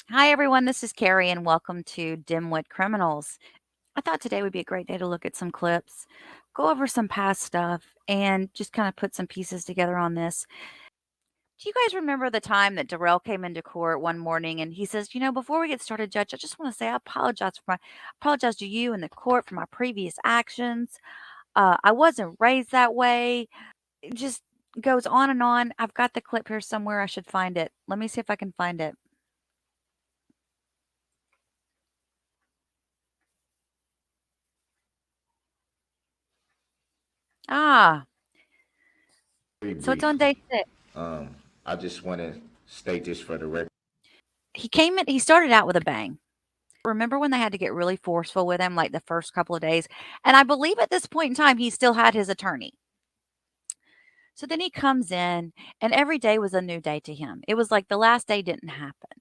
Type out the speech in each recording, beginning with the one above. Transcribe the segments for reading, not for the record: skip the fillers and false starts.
Hi, everyone. This is Carrie, and welcome to Dimwit Criminals. I thought today would be a great day to look at some clips, go over some past stuff, and just kind of put some pieces together on this. Do you guys remember the time that Darrell came into court one morning and he says, before we get started, Judge, I just want to say I apologize to you and the court for my previous actions. I wasn't raised that way. It just goes on and on. I've got the clip here somewhere. I should find it. Let me see if I can find it. Ah, Very so it's on briefly. day 6. I just want to state this for the record. He started out with a bang. Remember when they had to get really forceful with him, like, the first couple of days? And I believe at this point in time, he still had his attorney. So then he comes in, and every day was a new day to him. It was like the last day didn't happen.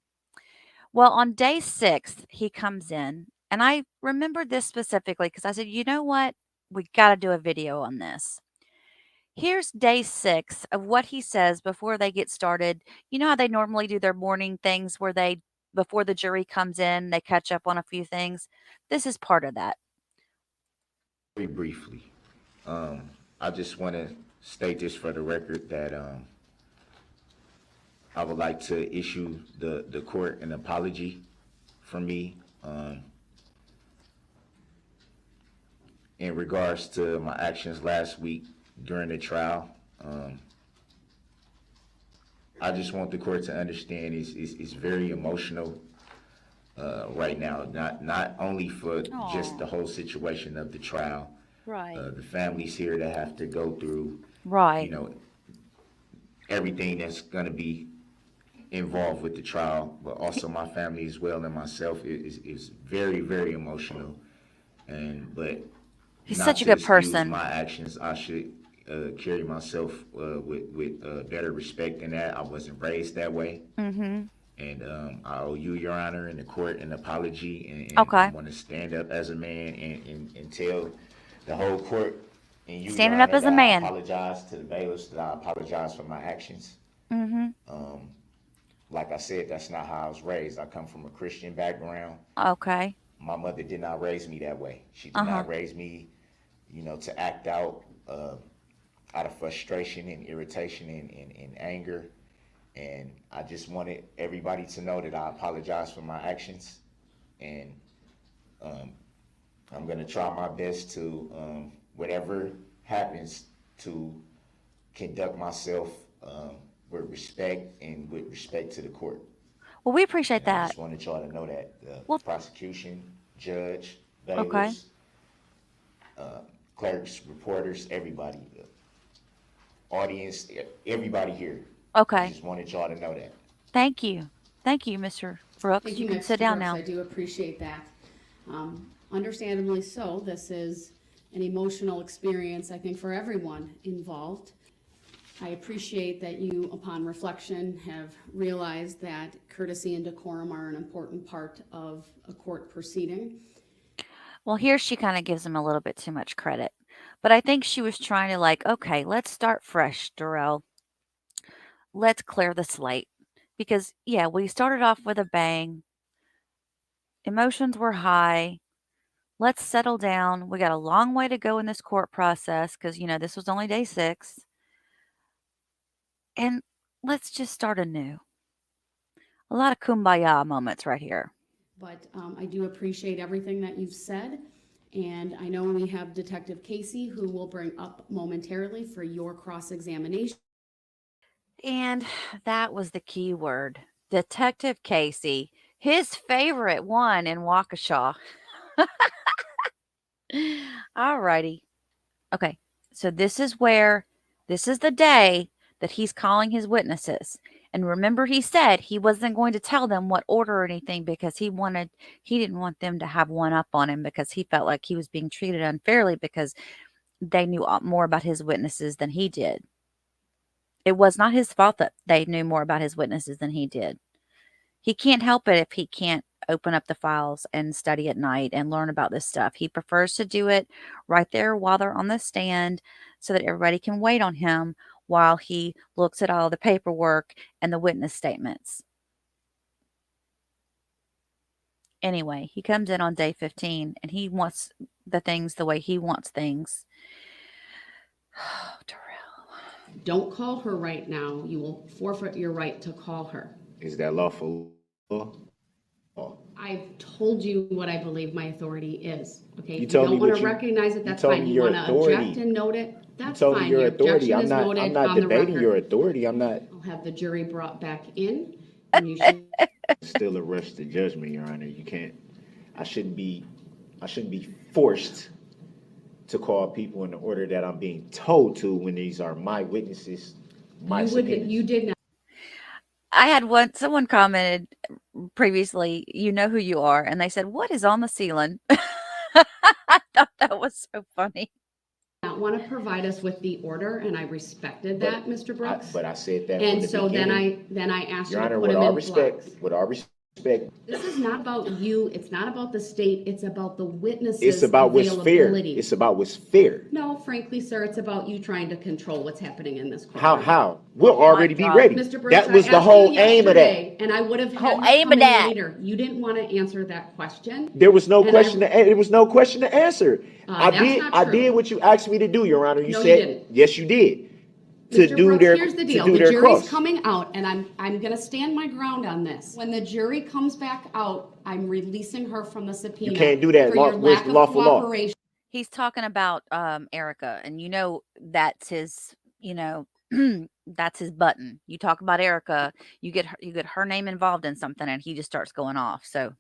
Well, on day 6, he comes in, and I remembered this specifically because I said, "You know what? We gotta do a video on this." Here's day 6 of what he says before they get started. You know how they normally do their morning things where before the jury comes in, they catch up on a few things? This is part of that. Very briefly. I just want to state this for the record that I would like to issue the court an apology from me in regards to my actions last week during the trial. I just want the court to understand it's very emotional right now, not only for just the Oh, whole situation of the trial, right. the families here that have to go through, you Right. know, everything that's going to be involved with the trial, but He, also my family as well and myself is very, very emotional. But he's not such a to good excuse person. my actions, I should carry myself with better respect than that. I wasn't raised that way. Mhm. And I owe you, Your Honor, and the court an apology. And I'm Okay. going to stand up as a man and tell the whole court and you, Your Standing up Honor, as a that I man. apologize to the bailiffs, that I apologize for my actions. Mhm. Like I said, that's not how I was raised. I come from a Christian background. Okay. My mother did not raise me that way. She did Uh-huh. not raise me, to act out of frustration and irritation and anger. And I just wanted everybody to know that I apologize for my actions. And um, I'm going to try my best to, whatever happens, to conduct myself with respect and with respect to the court. Well, we appreciate And I that. just wanted y'all to know that the Well, prosecution, judge, okay. bailiffs, clerks, reporters, everybody, audience, everybody here. I Okay. just wanted y'all to know that. Thank you. Thank you, Mr. Thank Brooks. You you, can sit Mr. down Brooks. now. I do appreciate that. Understandably so, this is an emotional experience, I think, for everyone involved. I appreciate that you, upon reflection, have realized that courtesy and decorum are an important part of a court proceeding. Well, here she kind of gives him a little bit too much credit. But I think she was trying to, like, okay, let's start fresh, Darrell. Let's clear the slate. Because, yeah, we started off with a bang. Emotions were high. Let's settle down. We got a long way to go in this court process because, this was only day 6. And let's just start anew. A lot of kumbaya moments right here. But I do appreciate everything that you've said. And I know we have Detective Casey, who will bring up momentarily for your cross examination. And that was the key word. Detective Casey, his favorite one in Waukesha. All righty. Okay. So this is the day that he's calling his witnesses. And remember, he said he wasn't going to tell them what order or anything because he didn't want them to have one up on him because he felt like he was being treated unfairly because they knew more about his witnesses than he did. It was not his fault that they knew more about his witnesses than he did. He can't help it if he can't open up the files and study at night and learn about this stuff. He prefers to do it right there while they're on the stand so that everybody can wait on him while he looks at all the paperwork and the witness statements. Anyway, he comes in on day 15 and he wants the things the way he wants things. Oh, Darrell. Don't call her right now. You will forfeit your right to call her. Is that lawful? I've told you what I believe my authority is. Okay, You if told you me don't want what to you- recognize it, that's told fine. me You your want to authority. object and note it, that's told fine. me your Your authority. objection I'm is not. noted I'm not on the debating record. your authority. I'm not. I'll have the jury brought back in, and you should. Still a rush to judgment, Your Honor. You can't. I shouldn't be forced to call people in the order that I'm being told to when these are my witnesses. You did not. I had someone commented previously, you know who you are, and they said, "What is on the ceiling?" I thought that was so funny. Not want to provide us with the order, and I respected that, Mr. Brooks. But I said that And from the so beginning. then I asked Your you to Honor, put with him all in respect, flux. This is not about you, it's not about the state, it's about the witnesses' it's about what's fair. availability. It's about what's fair. No, frankly, sir, it's about you trying to control what's happening in this How? courtroom. How? We'll already be God. ready. Mr. Brooks, That was I the asked whole you aim of that. yesterday, and I would have Whole had you aim come of in that. later. You didn't want to answer that question. There was no And question. There was no question to answer. That's not I true. did what you asked me to do, Your Honor. You No, you said didn't. yes, you did. Mr. Brooks, here's the deal. The their jury's cross. coming out, and I'm going to stand my ground on this. When the jury comes back out, I'm releasing her from the subpoena. You can't do that. For your Where's lack the of lawful law? cooperation. He's talking about Erica, and you know that's his, that's his button. You talk about Erica, you get her name involved in something, and he just starts going off. So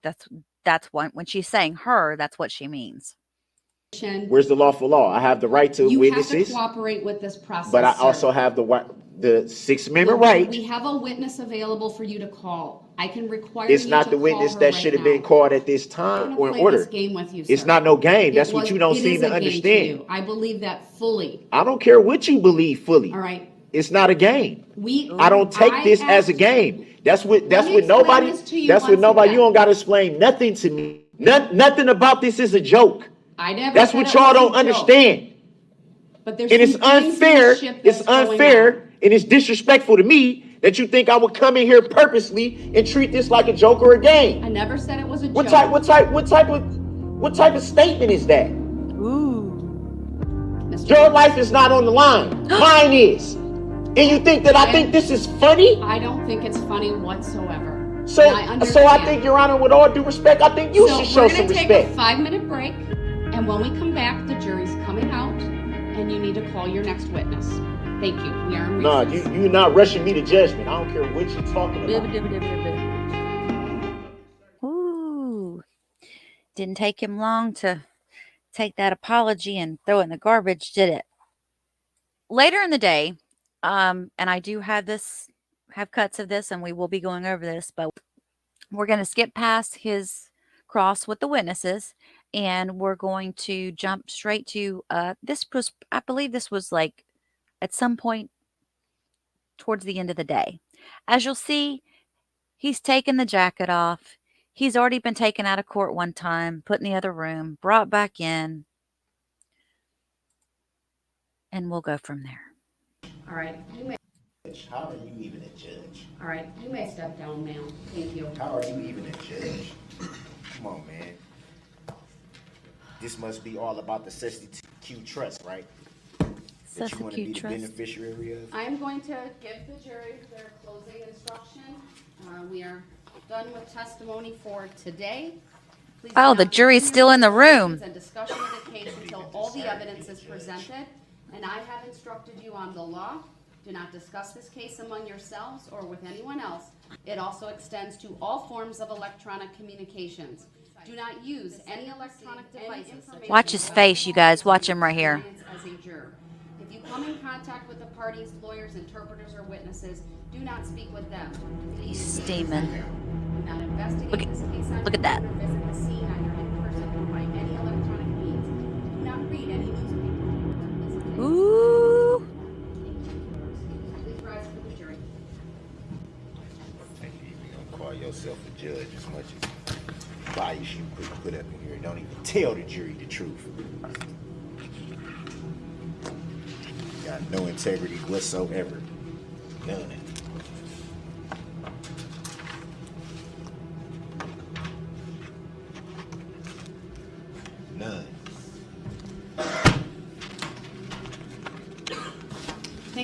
that's when she's saying her, that's what she means. Where's the lawful law? I have the right to You witnesses, have to cooperate with this process, but I sir. also have the Sixth Amendment right. We have a witness available for you to call. I can require It's you not to the call witness her that right should have now. been called at this I'm time gonna or in play order. this game with you, It's sir. not no game. That's It what was- you don't it seem is to a game understand. you. I believe that fully. I don't care what you believe fully. All right. It's not a game. We. I don't take this as a asked- game. That's what Let me explain nobody. this to you That's what once nobody. You again. don't got to explain nothing to me. Nothing about this is a joke. I never That's said what it y'all was a don't joke. understand. But there's And it's some things in unfair. this ship It's that's going unfair on. and it's disrespectful to me that you think I would come in here purposely and treat this like a joke or a game. I never said it was a What joke. type of statement is that? Ooh. Mr. Your life is not on the line. Mine is. And you think that I think this is funny? I don't think it's funny whatsoever. So And I understand. I think, Your Honor, with all due respect, I think you should show some We're gonna take respect. a 5-minute break, and when we come back, the jury's coming out, and you need to call your next witness. Thank you. We are in No, recess. you're not rushing me to judgment. I don't care what you're talking about. Ooh. Didn't take him long to take that apology and throw it in the garbage, did it? Later in the day, and I do have cuts of this, and we will be going over this, but we're going to skip past his cross with the witnesses, and we're going to jump straight to I believe this was like at some point towards the end of the day. As you'll see, he's taken the jacket off. He's already been taken out of court one time, put in the other room, brought back in, and we'll go from there. All right. How are you even a judge? All right. You may step down, ma'am. Thank you. How are you even a judge? Come on, man. This must be all about the 62 trust, right? That you want to be the beneficiary of? I am going to give the jury their closing instruction. We are done with testimony for today. Please Oh, do the not jury's continue still in the room. And discussion of the case until all the evidence is presented. And I have instructed you on the law. Do not discuss this case among yourselves or with anyone else. It also extends to all forms of electronic communications. Do not use any electronic devices. Watch his face, you guys. Watch him right here. As a juror. If you come in contact with the parties, lawyers, interpreters, or witnesses, do not speak with them. He's steaming. Do not investigate Look at- this case on look at that. or visit the scene either in person or by any electronic means. Do not read any newspaper. Ooh. Please rise for the jury. I think you even gonna call yourself a judge as much as bias you put up in here. Don't even tell the jury the truth. Got no integrity whatsoever. None.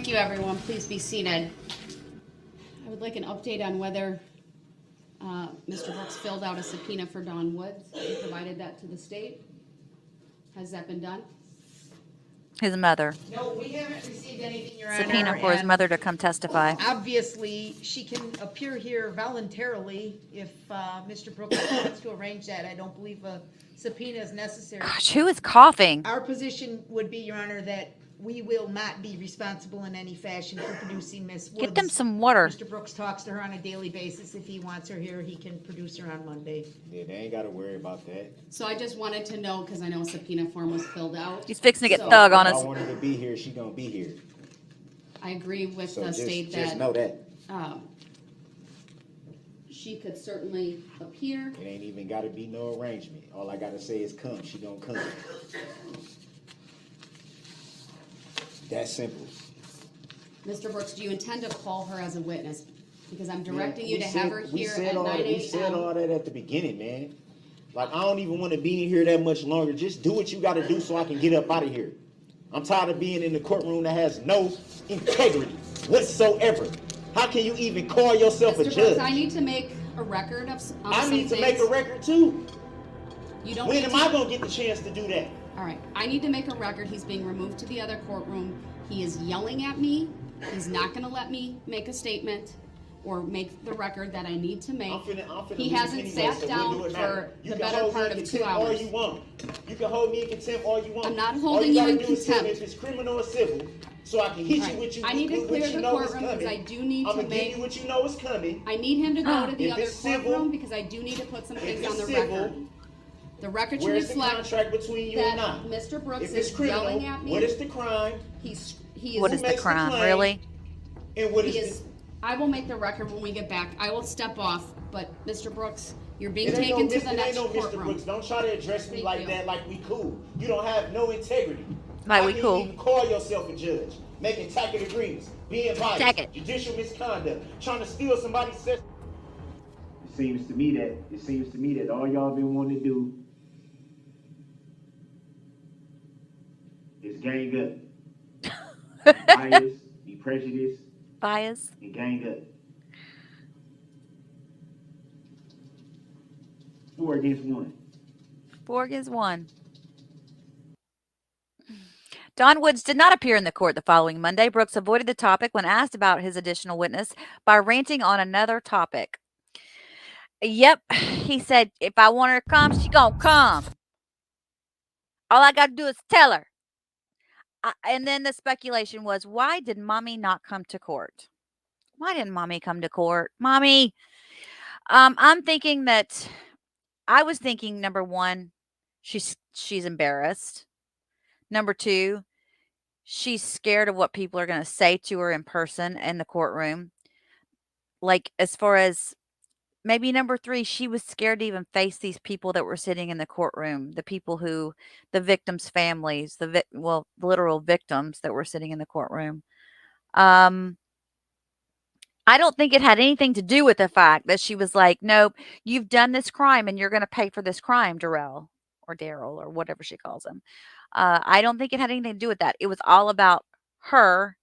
Thank you, everyone. Please be seated. I would like an update on whether Mr. Brooks filled out a subpoena for Dawn Woods and provided that to the state. Has that been done? His mother. No, we haven't received anything, Your Honor. Subpoena for his and mother to come testify. Obviously, she can appear here voluntarily if Mr. Brooks wants to arrange that. I don't believe a subpoena is necessary. Gosh, who is coughing? Our position would be, Your Honor, that we will not be responsible in any fashion for producing Miss Woods. Get them some water. Mr. Brooks talks to her on a daily basis. If he wants her here, he can produce her on Monday. Yeah, they ain't gotta worry about that. So I just wanted to know, because I know a subpoena form was filled out. He's fixing to get So- thug on If I us. want her to be here, she gonna be here. I agree with So the just state just that know that. She could certainly appear. It ain't even gotta be no arrangement. All I gotta say is come. She gonna come. That simple. Mr. Brooks, do you intend to call her as a witness? Because I'm directing you We to said- have her we here said at all 9 that- We said all a.m. that at the beginning, man. Like, I don't even want to be in here that much longer. Just do what you got to do so I can get up out of here. I'm tired of being in the courtroom that has no integrity whatsoever. How can you even call yourself a Mr. judge? Brooks, I need to make a record of some I need to things. make a record too. You don't When need am to- I gonna get the chance to do that? All right, I need to make a record. He's being removed to the other courtroom. He is yelling at me. He's not gonna let me make a statement or make the record that I need to make. I'm finna He leave hasn't anyway, sat so what down do it for matter? You the can better hold me part in of 2 contempt all hours. you want. You can hold me in contempt all you want. I'm not All holding you gotta in do is tell me contempt. if it's criminal or civil, so I can hit Right. you with you. I need to with clear what you the know is courtroom because coming. I do need I'm to gonna give make- you what you know is coming. I need him to go to the If other it's civil- courtroom because I do need to put some if things it's on the civil, record. The record should Where's the reflect contract between you and I? that Mr. Brooks If it's is criminal, yelling at me. what is the crime? He What is is the makes the crime, claim? really? And what He is is, I will make the record when we get back. I will step off, but Mr. Brooks, you're being It ain't taken no, to the it next ain't no Mr. courtroom. Brooks. Don't try to address me Thank like you. that, like we cool. You don't have no integrity. Like How we can cool. you even call yourself a judge? Making tacit agreements, being biased, Tackett. judicial misconduct, trying to steal somebody's system. It seems to me that all y'all been wanting to do is gang up. Bias, be prejudiced, Bias. and gang up. 4 against 1. Borg is one. Don Woods did not appear in the court the following Monday. Brooks avoided the topic when asked about his additional witness by ranting on another topic. Yep, he said, if I want her to come, she gonna come. All I gotta do is tell her. And then the speculation was, why did mommy not come to court? Why didn't mommy come to court? Mommy, I'm thinking that I was thinking number one, she's embarrassed. Number two, she's scared of what people are going to say to her in person in the courtroom. Like, as far as maybe number three, she was scared to even face these people that were sitting in the courtroom, the people who, the victims' families, well, literal victims that were sitting in the courtroom. I don't think it had anything to do with the fact that she was like, nope, you've done this crime and you're going to pay for this crime, Darrell or Daryl or whatever she calls him. I don't think it had anything to do with that. It was all about her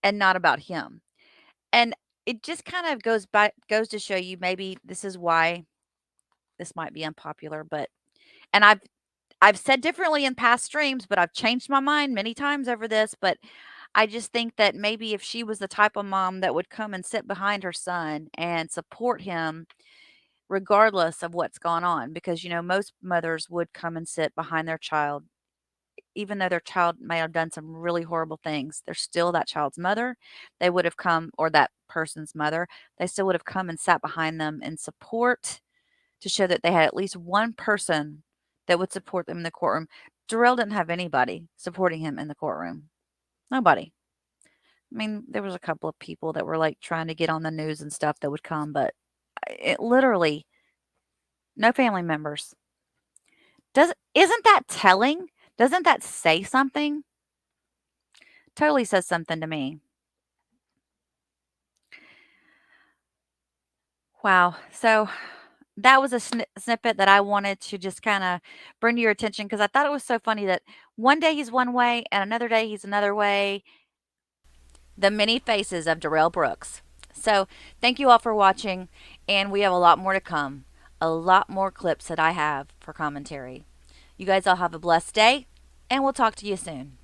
and not about him. And it just kind of goes to show you maybe this is why this might be unpopular, but and I've said differently in past streams, but I've changed my mind many times over this, but I just think that maybe if she was the type of mom that would come and sit behind her son and support him regardless of what's gone on, because most mothers would come and sit behind their child even though their child may have done some really horrible things. They're still that child's mother. They would have come, or that person's mother, they still would have come and sat behind them in support to show that they had at least one person that would support them in the courtroom. Darrell didn't have anybody supporting him in the courtroom. Nobody. I mean, there was a couple of people that were like trying to get on the news and stuff that would come, but it literally no family members. Isn't that telling? Doesn't that say something? Totally says something to me. Wow. So that was a snippet that I wanted to just kind of bring to your attention because I thought it was so funny that one day he's one way and another day he's another way. The many faces of Darrell Brooks. So, thank you all for watching, and we have a lot more to come. A lot more clips that I have for commentary. You guys all have a blessed day, and we'll talk to you soon.